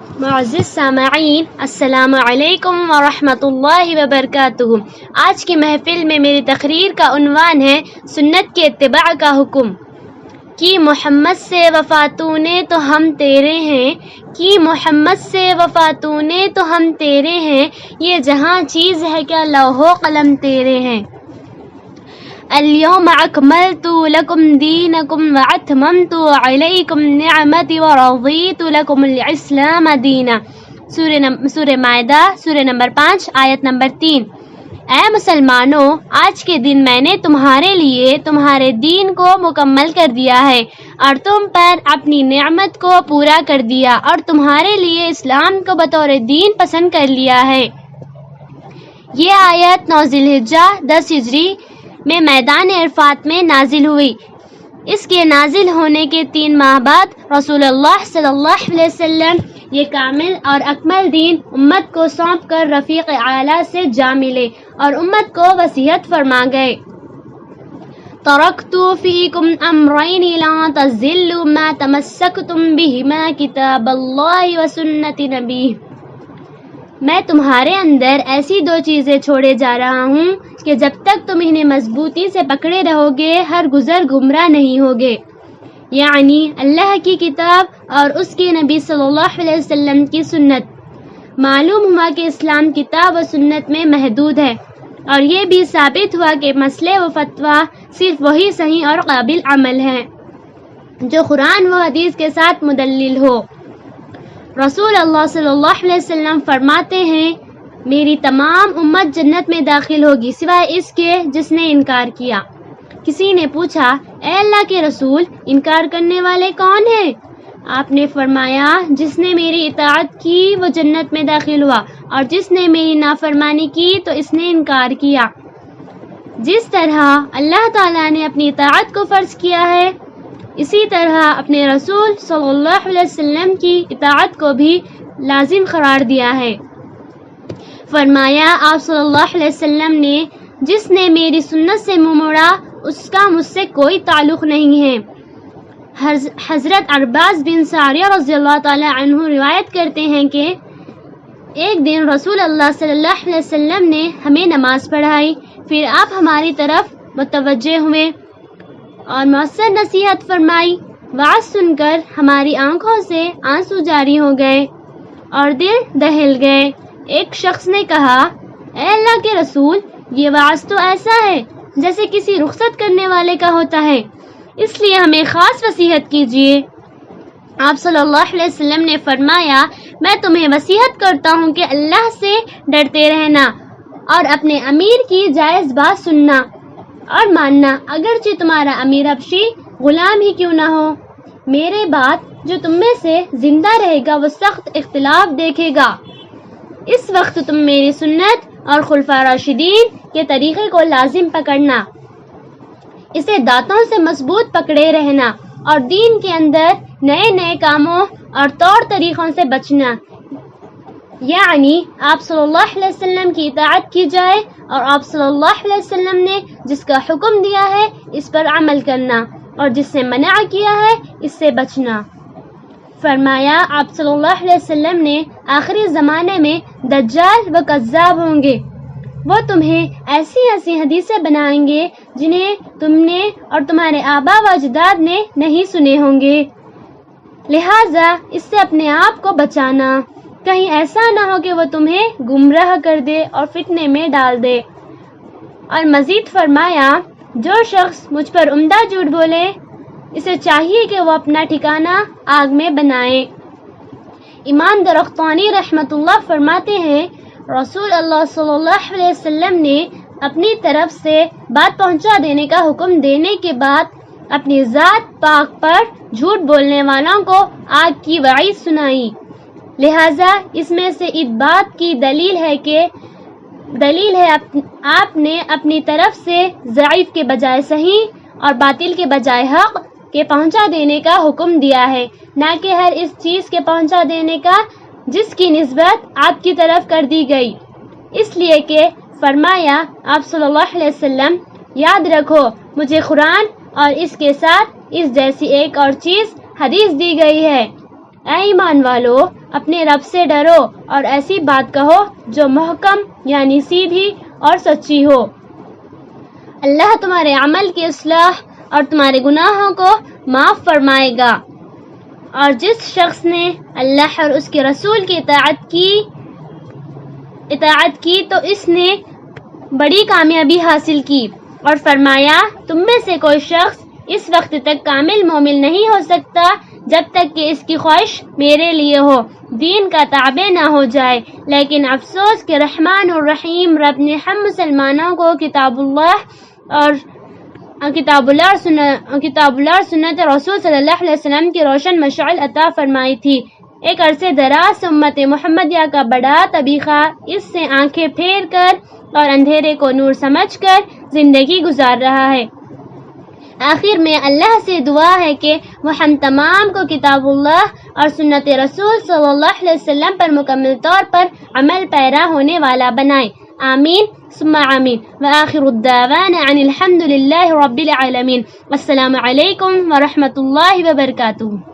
معزز سامعین، السلام علیکم ورحمۃ اللہ وبرکاتہ۔ آج کی محفل میں میری تقریر کا عنوان ہے سنت کے اتباع کا حکم۔ کہ محمد سے وفاتونے تو ہم تیرے ہیں، کہ محمد سے وفاتونے تو ہم تیرے ہیں، یہ جہاں چیز ہے کیا لوح و قلم تیرے ہیں۔ اليوم اکملت لکم دینکم واتممت علیکم نعمتی ورضیت لکم الاسلام دینا۔ سورہ مائدہ سورہ نمبر 5 آیت نمبر 3۔ اے مسلمانوں، آج کے دن میں نے تمہارے لیے تمہارے دین کو مکمل کر دیا ہے اور تم پر اپنی نعمت کو پورا کر دیا اور تمہارے لیے اسلام کو بطور دین پسند کر لیا ہے۔ یہ آیت 9 ذی الحجہ 10 ہجری میں میدان عرفات میں نازل ہوئی۔ اس کے نازل ہونے کے 3 ماہ بعد رسول اللہ صلی اللہ علیہ وسلم یہ کامل اور اکمل دین امت کو سونپ کر رفیق اعلیٰ سے جا ملے اور امت کو وصیت فرما گئے۔ ترکت فیکم امرین لا تضلوا ما تمسکتم بہما کتاب اللہ و سنت نبی۔ میں تمہارے اندر ایسی 2 چیزیں چھوڑے جا رہا ہوں کہ جب تک تم انہیں مضبوطی سے پکڑے رہو گے ہر گزر گمراہ نہیں ہوگے، یعنی اللہ کی کتاب اور اس کے نبی صلی اللہ علیہ وسلم کی سنت۔ معلوم ہوا کہ اسلام کتاب و سنت میں محدود ہے، اور یہ بھی ثابت ہوا کہ مسئلے و فتویٰ صرف وہی صحیح اور قابل عمل ہے جو قرآن و حدیث کے ساتھ مدلل ہو۔ رسول اللہ صلی اللہ علیہ وسلم فرماتے ہیں، میری تمام امت جنت میں داخل ہوگی سوائے اس کے جس نے انکار کیا۔ کسی نے پوچھا، اے اللہ کے رسول، انکار کرنے والے کون ہیں؟ آپ نے فرمایا، جس نے میری اطاعت کی وہ جنت میں داخل ہوا، اور جس نے میری نافرمانی کی تو اس نے انکار کیا۔ جس طرح اللہ تعالیٰ نے اپنی اطاعت کو فرض کیا ہے، اسی طرح اپنے رسول صلی اللہ علیہ وسلم کی اطاعت کو بھی لازم قرار دیا ہے۔ فرمایا آپ صلی اللہ علیہ وسلم نے، جس نے میری سنت سے منہ موڑا اس کا مجھ سے کوئی تعلق نہیں ہے۔ حضرت عرباض بن ساریہ رضی اللہ تعالی عنہ روایت کرتے ہیں کہ ایک دن رسول اللہ صلی اللہ علیہ وسلم نے ہمیں نماز پڑھائی، پھر آپ ہماری طرف متوجہ ہوئے اور مؤثر نصیحت فرمائی۔ واعظ سن کر ہماری آنکھوں سے آنسو جاری ہو گئے اور دل دہل گئے۔ ایک شخص نے کہا، اے اللہ کے رسول، یہ واعظ تو ایسا ہے جیسے کسی رخصت کرنے والے کا ہوتا ہے، اس لیے ہمیں خاص نصیحت کیجیے۔ آپ صلی اللہ علیہ وسلم نے فرمایا، میں تمہیں نصیحت کرتا ہوں کہ اللہ سے ڈرتے رہنا اور اپنے امیر کی جائز بات سننا اور ماننا، اگرچہ تمہارا امیر حبشی غلام ہی کیوں نہ ہو۔ میرے بعد جو تم میں سے زندہ رہے گا وہ سخت اختلاف دیکھے گا، اس وقت تم میری سنت اور خلفاء راشدین کے طریقے کو لازم پکڑنا، اسے دانتوں سے مضبوط پکڑے رہنا اور دین کے اندر نئے نئے کاموں اور طور طریقوں سے بچنا، یعنی آپ صلی اللہ علیہ وسلم کی اطاعت کی جائے اور آپ صلی اللہ علیہ وسلم نے جس کا حکم دیا ہے اس پر عمل کرنا اور جس سے منع کیا ہے اس سے بچنا۔ فرمایا آپ صلی اللہ علیہ وسلم نے، آخری زمانے میں دجال و کذاب ہوں گے، وہ تمہیں ایسی ایسی حدیثیں بنائیں گے جنہیں تم نے اور تمہارے آبا و اجداد نے نہیں سنے ہوں گے، لہٰذا اس سے اپنے آپ کو بچانا، کہیں ایسا نہ ہو کہ وہ تمہیں گمراہ کر دے اور فتنے میں ڈال دے۔ اور مزید فرمایا، جو شخص مجھ پر عمدہ جھوٹ بولے اسے چاہیے کہ وہ اپنا ٹھکانہ آگ میں بنائے۔ امام درختانی رحمۃ اللہ فرماتے ہیں، رسول اللہ صلی اللہ علیہ وسلم نے اپنی طرف سے بات پہنچا دینے کا حکم دینے کے بعد اپنی ذات پاک پر جھوٹ بولنے والوں کو آگ کی وعید سنائی، لہذا اس میں سے اس بات کی دلیل ہے آپ نے اپنی طرف سے ضعیف کے بجائے صحیح اور باطل کے بجائے حق کے پہنچا دینے کا حکم دیا ہے، نہ کہ ہر اس چیز کے پہنچا دینے کا جس کی نسبت آپ کی طرف کر دی گئی، اس لیے کہ فرمایا آپ صلی اللہ علیہ وسلم، یاد رکھو مجھے قرآن اور اس کے ساتھ اس جیسی ایک اور چیز حدیث دی گئی ہے، اے ایمان والو اپنے رب سے ڈرو اور ایسی بات کہو جو محکم یعنی سیدھی اور سچی ہو۔ اللہ تمہارے عمل کی اصلاح اور تمہارے گناہوں کو معاف فرمائے گا۔ اور جس شخص نے اللہ اور اس کے رسول کی اطاعت کی تو اس نے بڑی کامیابی حاصل کی۔ اور فرمایا تم میں سے کوئی شخص اس وقت تک کامل مومن نہیں ہو سکتا جب تک کہ اس کی خواہش میرے لیے ہو، دین کا تابع نہ ہو جائے۔ لیکن افسوس کہ رحمان الرحیم رب نے ہم مسلمانوں کو کتاب اللہ اور سنت رسول صلی اللہ علیہ وسلم کی روشن مشعل عطا فرمائی تھی۔ ایک عرصے دراز سے امت محمدیہ کا بڑا طبقہ اس سے آنکھیں پھیر کر اور اندھیرے کو نور سمجھ کر زندگی گزار رہا ہے۔ آخر میں اللہ سے دعا ہے کہ وہ ہم تمام کو کتاب اللہ اور سنت رسول صلی اللہ علیہ وسلم پر مکمل طور پر عمل پیرا ہونے والا بنائے۔ آمین ثم آمین۔ وآخر الدعوانا عن الحمد للہ رب العالمین۔ السلام علیکم ورحمۃ اللہ وبرکاتہ۔